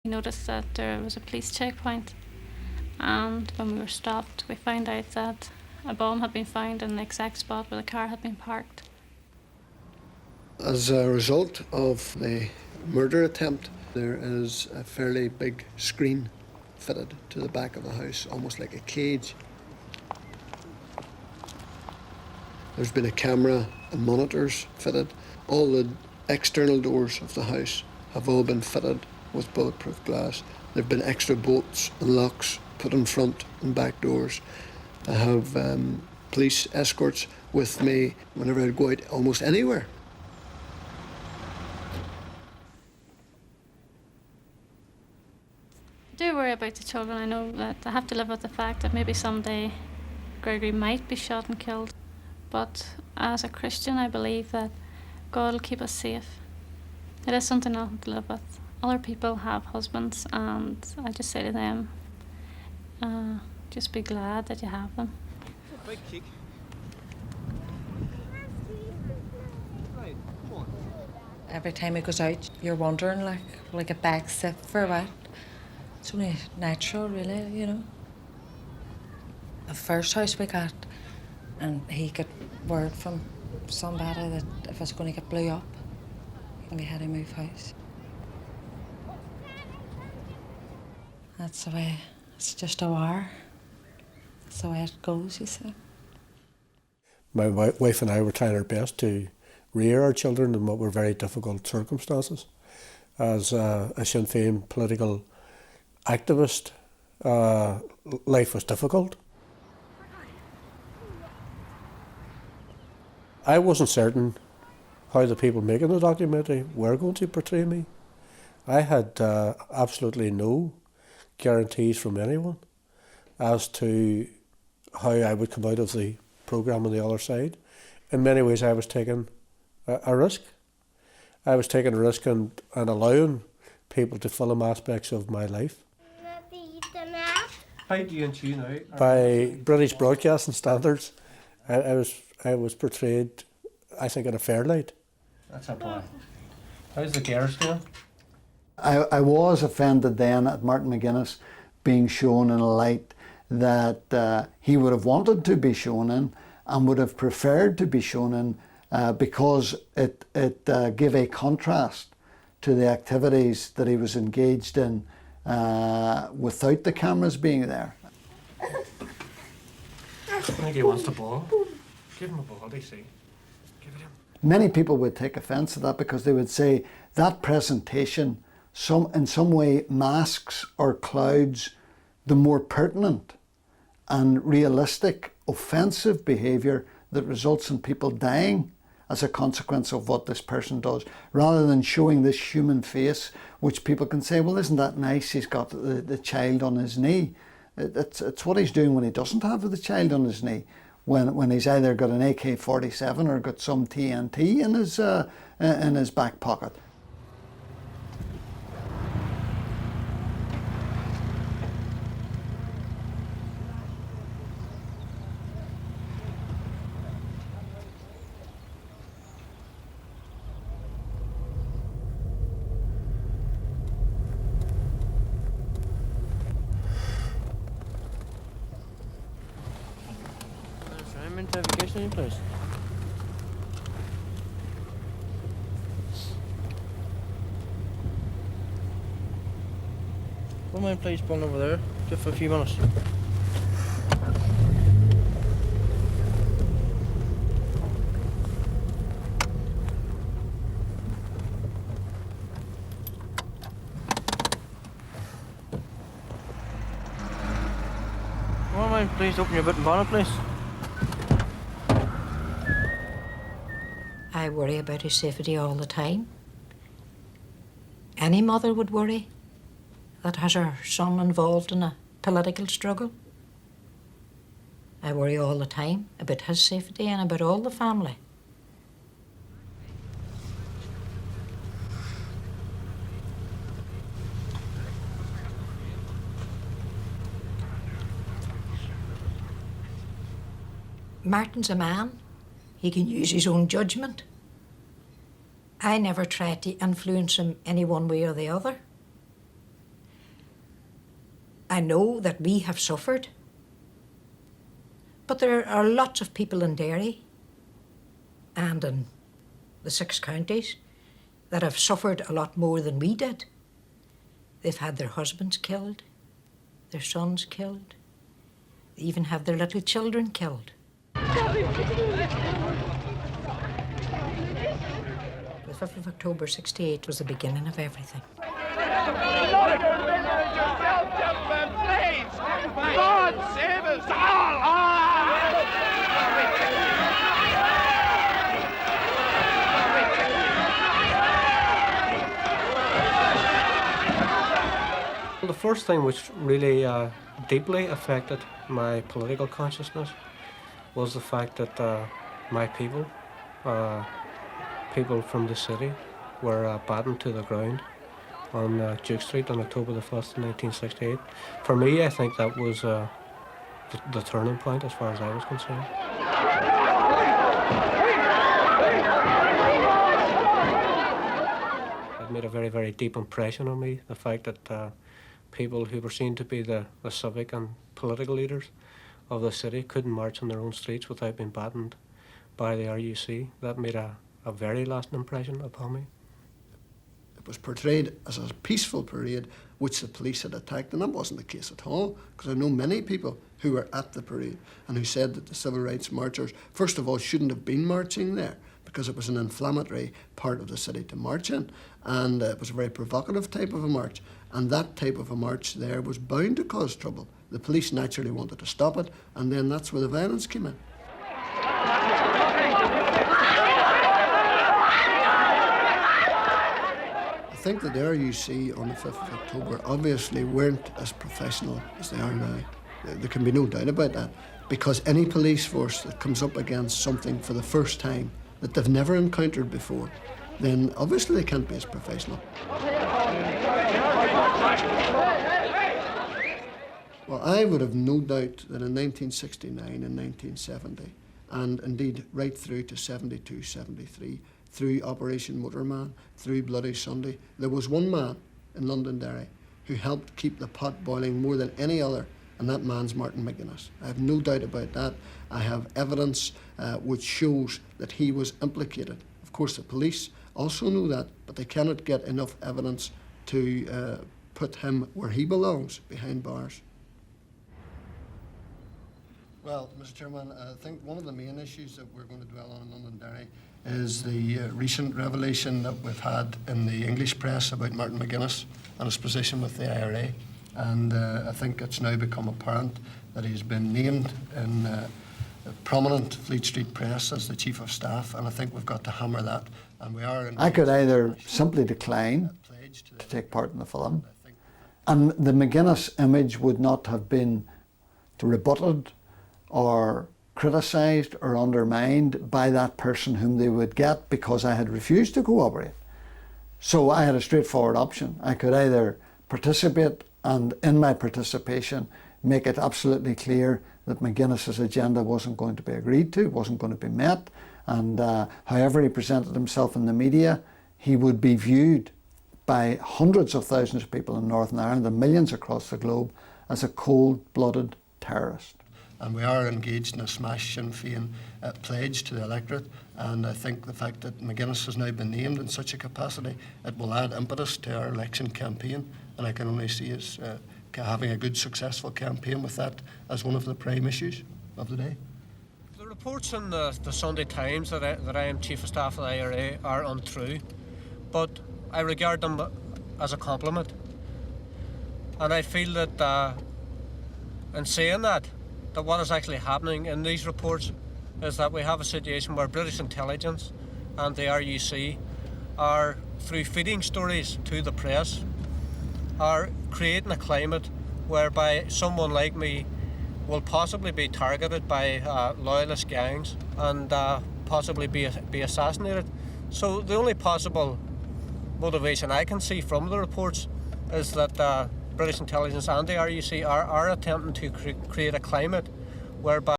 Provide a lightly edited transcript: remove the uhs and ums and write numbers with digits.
We noticed that there was a police checkpoint, and when we were stopped, we found out that a bomb had been found in the exact spot where the car had been parked. As a result of the murder attempt, there is a fairly big screen fitted to the back of the house, almost like a cage. There's been a camera and monitors fitted. All the external doors of the house have all been fitted with bulletproof glass. There have been extra bolts and locks put in front and back doors. I have police escorts with me whenever I go out almost anywhere. I do worry about the children. I know that I have to live with the fact that maybe someday Gregory might be shot and killed. But as a Christian, I believe that God will keep us safe. It is something I'll have to live with. Other people have husbands, and I just say to them, just be glad that you have them. Big kick. Right, come on. Every time he goes out, you're wondering, like a bag sick for what? It's only natural, really, you know. The first house we got, and he got word from somebody that if it's going to get blew up, we had to move house. That's the way, it's just a war. That's the way it goes, you see. My wife and I were trying our best to rear our children in what were very difficult circumstances. As a Sinn Féin political activist, life was difficult. I wasn't certain how the people making the documentary were going to portray me. I had absolutely no guarantees from anyone as to how I would come out of the programme on the other side. In many ways I was taking a risk. I was taking a risk and allowing people to film aspects of my life. How do you and you now? By British broadcasting standards, I was portrayed, I think, in a fair light. That's a boy. How's the girls doing? I was offended then at Martin McGuinness being shown in a light that he would have wanted to be shown in and would have preferred to be shown in because it gave a contrast to the activities that he was engaged in without the cameras being there. I think he wants the ball. Give him a ball, they say. Give it him. Many people would take offence at that because they would say that presentation in some way masks or clouds the more pertinent and realistic offensive behaviour that results in people dying as a consequence of what this person does, rather than showing this human face which people can say, well, isn't that nice, he's got the child on his knee. It's what he's doing when he doesn't have the child on his knee, when he's either got an AK-47 or got some TNT in his back pocket. Identification, please. Don't mind, please, pulling over there, just for a few minutes. Don't mind, please, open your boot and bonnet, please. I worry about his safety all the time. Any mother would worry that has her son involved in a political struggle. I worry all the time about his safety and about all the family. Martin's a man. He can use his own judgment. I never tried to influence him any one way or the other. I know that we have suffered, but there are lots of people in Derry and in the 6 counties that have suffered a lot more than we did. They've had their husbands killed, their sons killed, they even have their little children killed. The 5th of October 68 was the beginning of everything. God save us all! The first thing which really deeply affected my political consciousness was the fact that my people, people from the city, were battened to the ground on Duke Street on October the 1st, 1968. For me, I think that was the turning point as far as I was concerned. It made a very, very deep impression on me, the fact that people who were seen to be the civic and political leaders of the city couldn't march on their own streets without being battened by the RUC. That made a very lasting impression upon me. It was portrayed as a peaceful parade which the police had attacked, and that wasn't the case at all, because I know many people who were at the parade and who said that the civil rights marchers, first of all, shouldn't have been marching there because it was an inflammatory part of the city to march in, and it was a very provocative type of a march, and that type of a march there was bound to cause trouble. The police naturally wanted to stop it, and then that's where the violence came in. I think that the RUC on the 5th of October obviously weren't as professional as they are now. There can be no doubt about that, because any police force that comes up against something for the first time that they've never encountered before, then obviously they can't be as professional. Well, I would have no doubt that in 1969 and 1970, and indeed right through to 72, 73, through Operation Motorman, through Bloody Sunday, there was one man in Londonderry who helped keep the pot boiling more than any other, and that man's Martin McGuinness. I have no doubt about that. I have evidence which shows that he was implicated. Of course, the police also know that, but they cannot get enough evidence to put him where he belongs, behind bars. Well, Mr. Chairman, I think one of the main issues that we're going to dwell on in Londonderry is the recent revelation that we've had in the English press about Martin McGuinness and his position with the IRA. And I think it's now become apparent that he's been named in prominent Fleet Street press as the Chief of Staff, and I think we've got to hammer that. And we are. I could either simply decline to take part in the film, and the McGuinness image would not have been rebutted or criticised or undermined by that person whom they would get, because I had refused to cooperate. So I had a straightforward option. I could either participate, and in my participation make it absolutely clear that McGuinness's agenda wasn't going to be agreed to, wasn't going to be met, and however he presented himself in the media, he would be viewed by hundreds of thousands of people in Northern Ireland and millions across the globe as a cold-blooded terrorist. And we are engaged in a smash Sinn Féin pledge to the electorate, and I think the fact that McGuinness has now been named in such a capacity, it will add impetus to our election campaign, and I can only see us having a good, successful campaign with that as one of the prime issues of the day. The reports in the Sunday Times that I am Chief of Staff of the IRA are untrue, but I regard them as a compliment. And I feel that in saying that what is actually happening in these reports is that we have a situation where British intelligence and the RUC are, through feeding stories to the press, are creating a climate whereby someone like me will possibly be targeted by loyalist gangs and possibly be assassinated. So the only possible motivation I can see from the reports is that British intelligence and the RUC are attempting to create a climate whereby